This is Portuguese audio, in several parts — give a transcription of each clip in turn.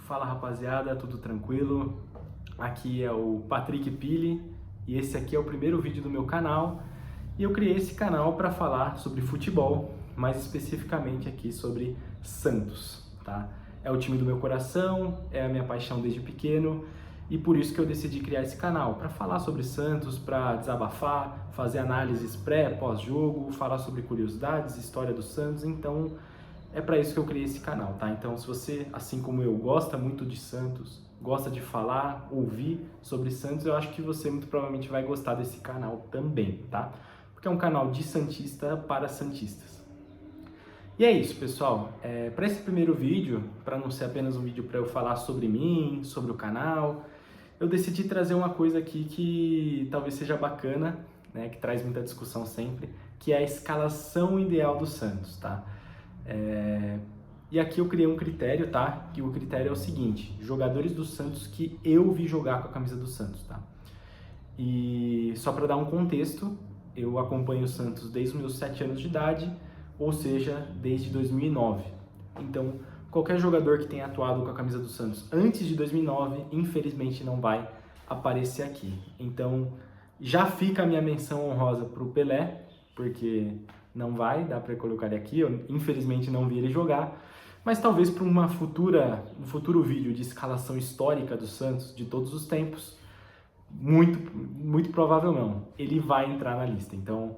Fala rapaziada, tudo tranquilo? Aqui é o Patrick Pili e esse aqui é o primeiro vídeo do meu canal. E eu criei esse canal para falar sobre futebol, mais especificamente aqui sobre Santos, tá? É o time do meu coração, é a minha paixão desde pequeno e por isso que eu decidi criar esse canal, para falar sobre Santos, para desabafar, fazer análises pré, pós-jogo, falar sobre curiosidades, história do Santos, então é para isso que eu criei esse canal, tá? Então, se você, assim como eu, gosta muito de Santos, gosta de falar, ouvir sobre Santos, eu acho que você muito provavelmente vai gostar desse canal também, tá? Porque é um canal de santista para santistas. E é isso, pessoal. Para esse primeiro vídeo, para não ser apenas um vídeo para eu falar sobre mim, sobre o canal, eu decidi trazer uma coisa aqui que talvez seja bacana, né? Que traz muita discussão sempre, que é a escalação ideal do Santos, tá? E aqui eu criei um critério, tá? Que o critério é o seguinte: jogadores do Santos que eu vi jogar com a camisa do Santos, tá? E só para dar um contexto, eu acompanho o Santos desde os meus 7 anos de idade, ou seja, desde 2009. Então, qualquer jogador que tenha atuado com a camisa do Santos antes de 2009, infelizmente não vai aparecer aqui. Então, já fica a minha menção honrosa para o Pelé, porque não vai dar para colocar ele aqui, eu infelizmente não vi ele jogar, mas talvez para um futuro vídeo de escalação histórica do Santos de todos os tempos, muito provável não, ele vai entrar na lista. Então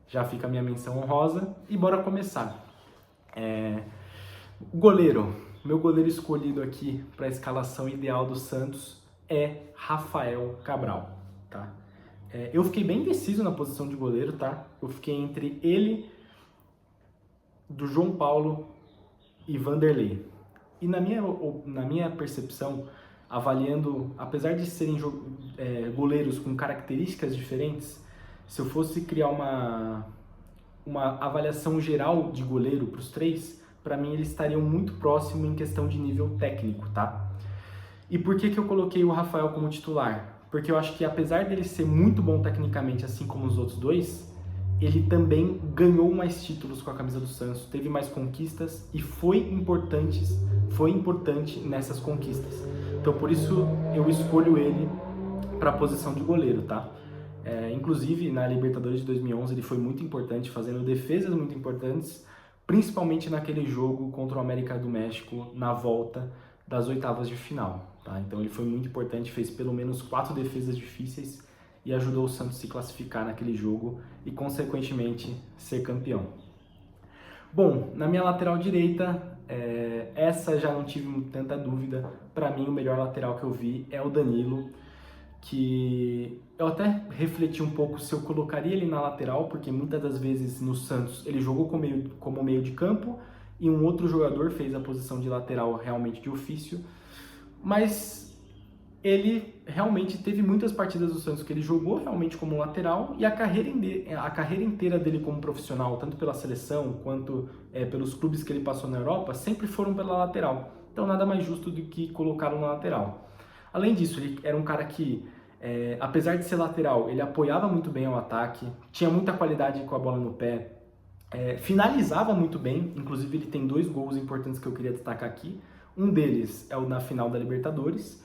já fica a minha menção honrosa e bora começar. O goleiro, meu goleiro escolhido aqui para a escalação ideal do Santos é Rafael Cabral, tá? Eu fiquei bem indeciso na posição de goleiro, tá? Eu fiquei entre ele, do João Paulo e Vanderlei. E na minha percepção, avaliando, apesar de serem goleiros com características diferentes, se eu fosse criar uma avaliação geral de goleiro para os três, para mim eles estariam muito próximos em questão de nível técnico, tá? E por que eu coloquei o Rafael como titular? Porque eu acho que apesar dele ser muito bom tecnicamente, assim como os outros dois, ele também ganhou mais títulos com a camisa do Santos, teve mais conquistas e foi importante nessas conquistas. Então por isso eu escolho ele para a posição de goleiro, tá? Inclusive na Libertadores de 2011 ele foi muito importante, fazendo defesas muito importantes, principalmente naquele jogo contra o América do México na volta das oitavas de final, tá? Então ele foi muito importante, fez pelo menos 4 defesas difíceis e ajudou o Santos a se classificar naquele jogo e, consequentemente, ser campeão. Bom, na minha lateral direita, essa já não tive tanta dúvida. Para mim, o melhor lateral que eu vi é o Danilo, que eu até refleti um pouco se eu colocaria ele na lateral, porque muitas das vezes no Santos ele jogou como meio de campo e um outro jogador fez a posição de lateral realmente de ofício, mas ele realmente teve muitas partidas do Santos que ele jogou realmente como lateral e a carreira inteira dele como profissional, tanto pela seleção quanto pelos clubes que ele passou na Europa, sempre foram pela lateral. Então nada mais justo do que colocá-lo na lateral. Além disso, ele era um cara que, apesar de ser lateral, ele apoiava muito bem ao ataque, tinha muita qualidade com a bola no pé, finalizava muito bem, inclusive ele tem 2 gols importantes que eu queria destacar aqui. Um deles é o na final da Libertadores,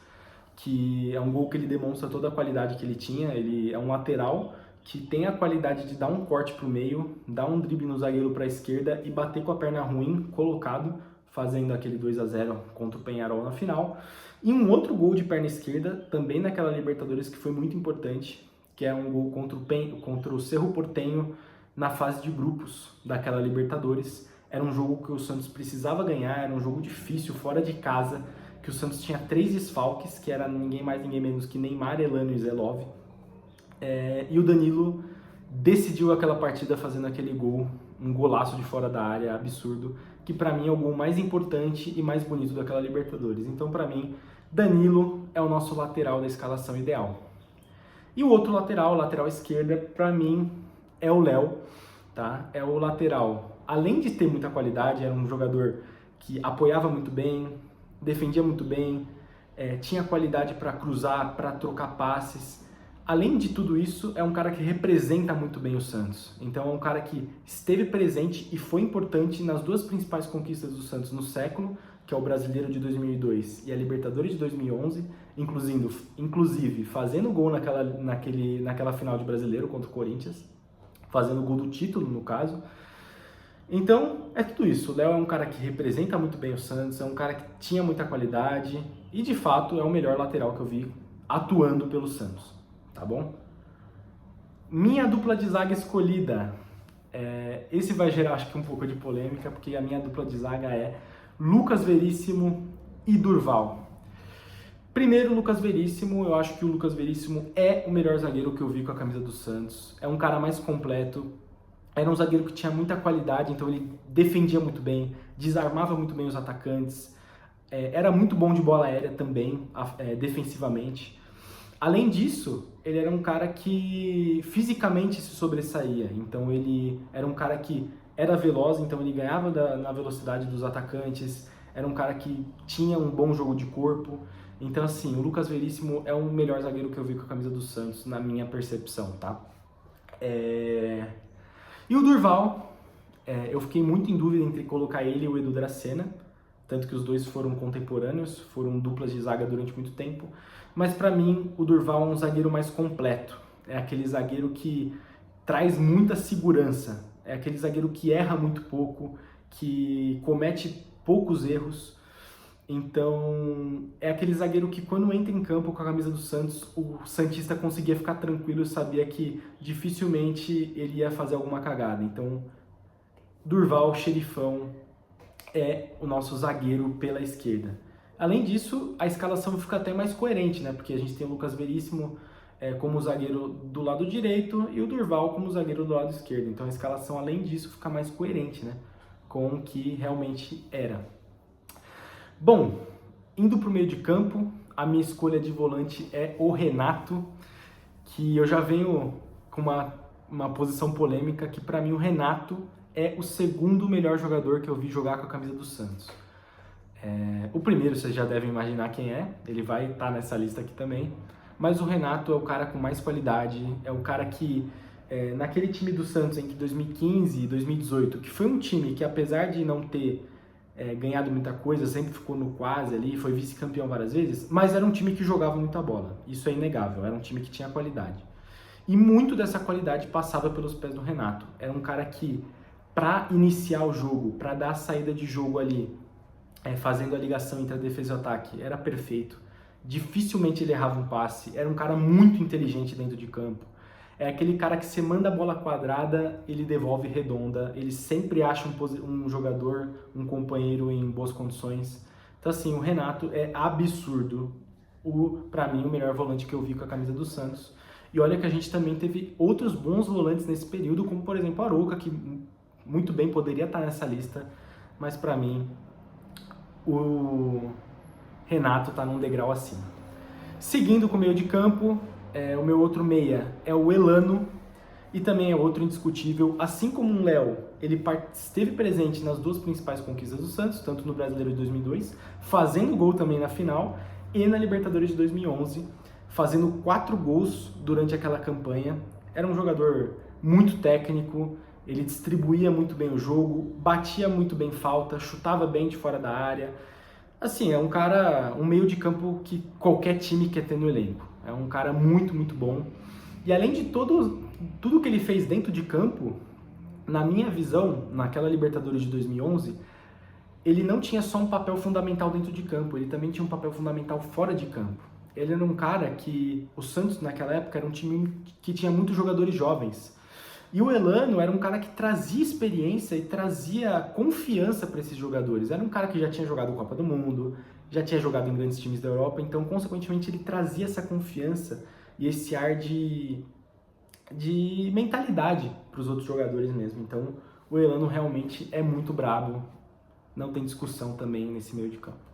que é um gol que ele demonstra toda a qualidade que ele tinha. Ele é um lateral que tem a qualidade de dar um corte para o meio, dar um drible no zagueiro para a esquerda e bater com a perna ruim, colocado, fazendo aquele 2-0 contra o Peñarol na final. E um outro gol de perna esquerda, também naquela Libertadores, que foi muito importante, que é um gol contra o Cerro Porteño na fase de grupos daquela Libertadores. Era um jogo que o Santos precisava ganhar, era um jogo difícil, fora de casa, que o Santos tinha 3 desfalques, que era ninguém mais, ninguém menos que Neymar, Elano e Zelov. E o Danilo decidiu aquela partida fazendo aquele gol, um golaço de fora da área, absurdo, que pra mim é o gol mais importante e mais bonito daquela Libertadores. Então pra mim, Danilo é o nosso lateral da escalação ideal. E o outro lateral esquerda, pra mim é o Léo, tá? É o lateral, além de ter muita qualidade, era um jogador que apoiava muito bem, defendia muito bem, tinha qualidade para cruzar, para trocar passes. Além de tudo isso, é um cara que representa muito bem o Santos. Então é um cara que esteve presente e foi importante nas 2 principais conquistas do Santos no século, que é o Brasileiro de 2002 e a Libertadores de 2011, inclusive fazendo gol naquela final de Brasileiro contra o Corinthians, fazendo gol do título, no caso. Então, é tudo isso. O Léo é um cara que representa muito bem o Santos, é um cara que tinha muita qualidade e, de fato, é o melhor lateral que eu vi atuando pelo Santos, tá bom? Minha dupla de zaga escolhida. Esse vai gerar, acho que, um pouco de polêmica, porque a minha dupla de zaga é Lucas Veríssimo e Durval. Primeiro, Lucas Veríssimo. Eu acho que o Lucas Veríssimo é o melhor zagueiro que eu vi com a camisa do Santos. É um cara mais completo. Era um zagueiro que tinha muita qualidade, então ele defendia muito bem, desarmava muito bem os atacantes, era muito bom de bola aérea também, defensivamente. Além disso, ele era um cara que fisicamente se sobressaía, então ele era um cara que era veloz, então ele ganhava na velocidade dos atacantes, era um cara que tinha um bom jogo de corpo. Então, assim, o Lucas Veríssimo é o melhor zagueiro que eu vi com a camisa do Santos, na minha percepção, tá? E o Durval, eu fiquei muito em dúvida entre colocar ele e o Edu Dracena, tanto que os dois foram contemporâneos, foram duplas de zaga durante muito tempo, mas para mim o Durval é um zagueiro mais completo, é aquele zagueiro que traz muita segurança, é aquele zagueiro que erra muito pouco, que comete poucos erros. Então, é aquele zagueiro que quando entra em campo com a camisa do Santos, o santista conseguia ficar tranquilo e sabia que dificilmente ele ia fazer alguma cagada. Então, Durval, xerifão, é o nosso zagueiro pela esquerda. Além disso, a escalação fica até mais coerente, né? Porque a gente tem o Lucas Veríssimo como zagueiro do lado direito e o Durval como zagueiro do lado esquerdo. Então, a escalação, além disso, fica mais coerente, né? Com o que realmente era. Bom, indo para o meio de campo, a minha escolha de volante é o Renato, que eu já venho com uma posição polêmica, que para mim o Renato é o segundo melhor jogador que eu vi jogar com a camisa do Santos. O primeiro vocês já devem imaginar quem é, ele vai estar nessa lista aqui também, mas o Renato é o cara com mais qualidade, é o cara que naquele time do Santos entre 2015 e 2018, que foi um time que apesar de não ter ganhado muita coisa, sempre ficou no quase ali, foi vice-campeão várias vezes, mas era um time que jogava muita bola, isso é inegável, era um time que tinha qualidade. E muito dessa qualidade passava pelos pés do Renato, era um cara que, para iniciar o jogo, para dar a saída de jogo ali, fazendo a ligação entre a defesa e o ataque, era perfeito, dificilmente ele errava um passe, era um cara muito inteligente dentro de campo. É aquele cara que você manda a bola quadrada, ele devolve redonda, ele sempre acha um jogador, um companheiro em boas condições. Então assim, o Renato é absurdo, pra mim, o melhor volante que eu vi com a camisa do Santos. E olha que a gente também teve outros bons volantes nesse período, como por exemplo a Arouca, que muito bem poderia estar nessa lista, mas pra mim o Renato está num degrau acima. Seguindo com o meio de campo, o meu outro meia é o Elano, e também é outro indiscutível, assim como o Léo, ele esteve presente nas duas principais conquistas do Santos, tanto no Brasileiro de 2002, fazendo gol também na final, e na Libertadores de 2011, fazendo 4 gols durante aquela campanha. Era um jogador muito técnico, ele distribuía muito bem o jogo, batia muito bem falta, chutava bem de fora da área. Assim, é um cara, um meio de campo que qualquer time quer ter no elenco. É um cara muito, muito bom. E além de tudo que ele fez dentro de campo, na minha visão, naquela Libertadores de 2011, ele não tinha só um papel fundamental dentro de campo, ele também tinha um papel fundamental fora de campo. Ele era um cara que, o Santos naquela época era um time que tinha muitos jogadores jovens. E o Elano era um cara que trazia experiência e trazia confiança para esses jogadores. Era um cara que já tinha jogado Copa do Mundo, já tinha jogado em grandes times da Europa, então, consequentemente, ele trazia essa confiança e esse ar de mentalidade para os outros jogadores mesmo. Então, o Elano realmente é muito brabo, não tem discussão também nesse meio de campo.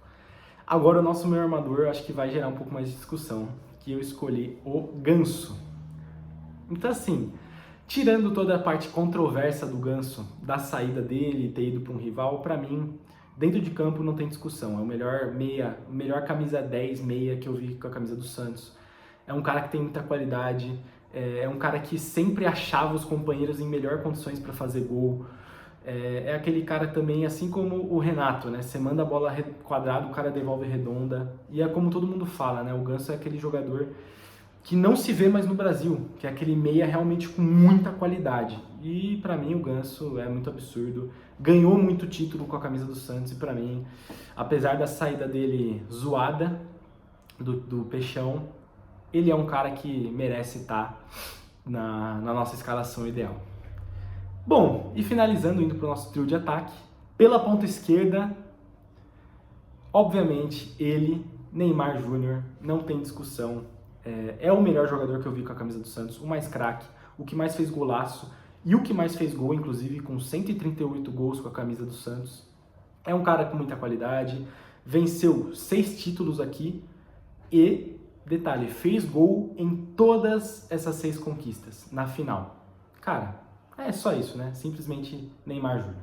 Agora, o nosso meio armador, acho que vai gerar um pouco mais de discussão, que eu escolhi o Ganso. Então, assim, tirando toda a parte controversa do Ganso, da saída dele, ter ido para um rival, para mim, dentro de campo não tem discussão. É o melhor meia, melhor camisa 10 meia que eu vi com a camisa do Santos. É um cara que tem muita qualidade, é um cara que sempre achava os companheiros em melhor condições para fazer gol. É aquele cara também, assim como o Renato, né? Você manda a bola quadrada, o cara devolve redonda. E é como todo mundo fala, né? O Ganso é aquele jogador que não se vê mais no Brasil, que é aquele meia realmente com muita qualidade. E pra mim o Ganso é muito absurdo. Ganhou muito título com a camisa do Santos e pra mim, apesar da saída dele zoada do Peixão, ele é um cara que merece estar na nossa escalação ideal. Bom, e finalizando, indo para o nosso trio de ataque, pela ponta esquerda, obviamente ele, Neymar Júnior, não tem discussão, é o melhor jogador que eu vi com a camisa do Santos, o mais craque, o que mais fez golaço e o que mais fez gol, inclusive com 138 gols com a camisa do Santos. É um cara com muita qualidade, venceu 6 títulos aqui e, detalhe, fez gol em todas essas 6 conquistas na final. Cara, é só isso, né? Simplesmente Neymar Júnior.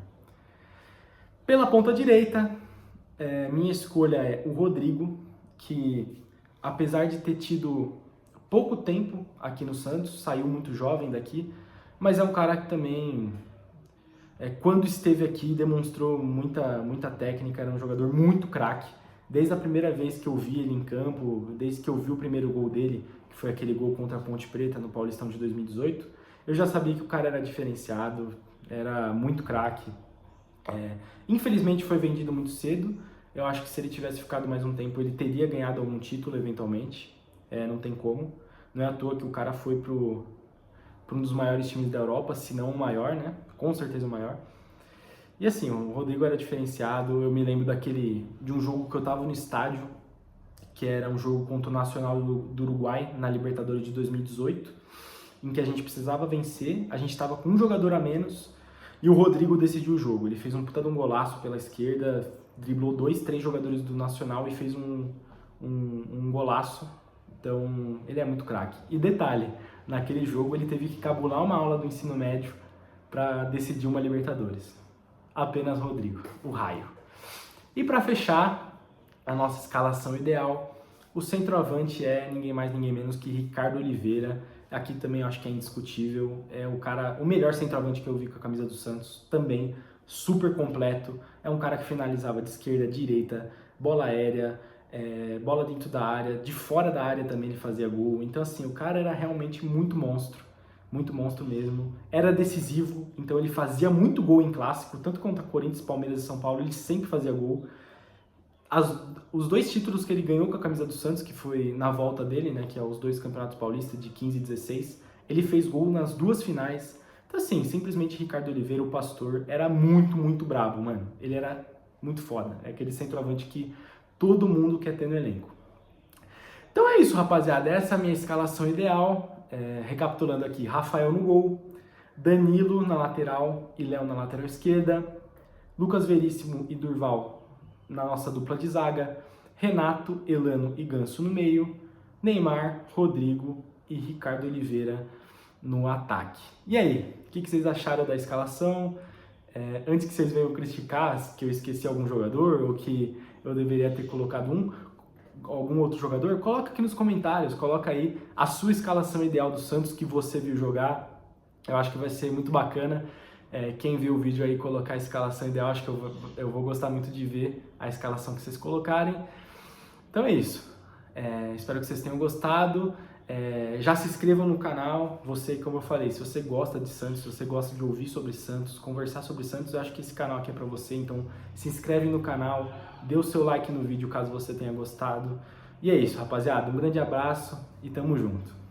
Pela ponta direita, minha escolha é o Rodrigo, que apesar de ter tido pouco tempo aqui no Santos, saiu muito jovem daqui, mas é um cara que também, quando esteve aqui, demonstrou muita técnica, era um jogador muito craque. Desde a primeira vez que eu vi ele em campo, desde que eu vi o primeiro gol dele, que foi aquele gol contra a Ponte Preta no Paulistão de 2018, eu já sabia que o cara era diferenciado, era muito craque. Infelizmente foi vendido muito cedo. Eu acho que se ele tivesse ficado mais um tempo, ele teria ganhado algum título eventualmente. Não tem como. Não é à toa que o cara foi para um dos maiores times da Europa, se não o maior, né? Com certeza o maior. E assim, o Rodrigo era diferenciado. Eu me lembro de um jogo que eu estava no estádio, que era um jogo contra o Nacional do Uruguai, na Libertadores de 2018, em que a gente precisava vencer, a gente estava com um jogador a menos e o Rodrigo decidiu o jogo. Ele fez um puta de um golaço pela esquerda, driblou 2, 3 jogadores do Nacional e fez um golaço. Então, ele é muito craque. E detalhe, naquele jogo ele teve que cabular uma aula do ensino médio para decidir uma Libertadores. Apenas Rodrigo, o raio. E para fechar a nossa escalação ideal, o centroavante é ninguém mais, ninguém menos que Ricardo Oliveira. Aqui também eu acho que é indiscutível, é o melhor centroavante que eu vi com a camisa do Santos, também super completo, é um cara que finalizava de esquerda, direita, bola aérea, bola dentro da área, de fora da área também ele fazia gol, então assim, o cara era realmente muito monstro mesmo, era decisivo, então ele fazia muito gol em clássico, tanto contra Corinthians, Palmeiras e São Paulo, ele sempre fazia gol. Os 2 títulos que ele ganhou com a camisa do Santos, que foi na volta dele, né, que é os 2 campeonatos paulistas de 15 e 16, ele fez gol nas 2 finais. Então assim, simplesmente Ricardo Oliveira, o Pastor, era muito brabo, mano. Ele era muito foda, é aquele centroavante que todo mundo quer ter no elenco. Então é isso, rapaziada, essa é a minha escalação ideal. Recapitulando aqui, Rafael no gol, Danilo na lateral e Léo na lateral esquerda, Lucas Veríssimo e Durval na nossa dupla de zaga, Renato, Elano e Ganso no meio, Neymar, Rodrigo e Ricardo Oliveira no ataque. E aí, o que vocês acharam da escalação? Antes que vocês venham criticar que eu esqueci algum jogador ou que eu deveria ter colocado algum outro jogador, coloca aqui nos comentários, coloca aí a sua escalação ideal do Santos que você viu jogar. Eu acho que vai ser muito bacana. Quem viu o vídeo aí colocar a escalação ideal, acho que eu vou gostar muito de ver a escalação que vocês colocarem. Então é isso. Espero que vocês tenham gostado. Já se inscrevam no canal. Você, como eu falei, se você gosta de Santos, se você gosta de ouvir sobre Santos, conversar sobre Santos, eu acho que esse canal aqui é pra você. Então se inscreve no canal, dê o seu like no vídeo caso você tenha gostado. E é isso, rapaziada. Um grande abraço e tamo junto.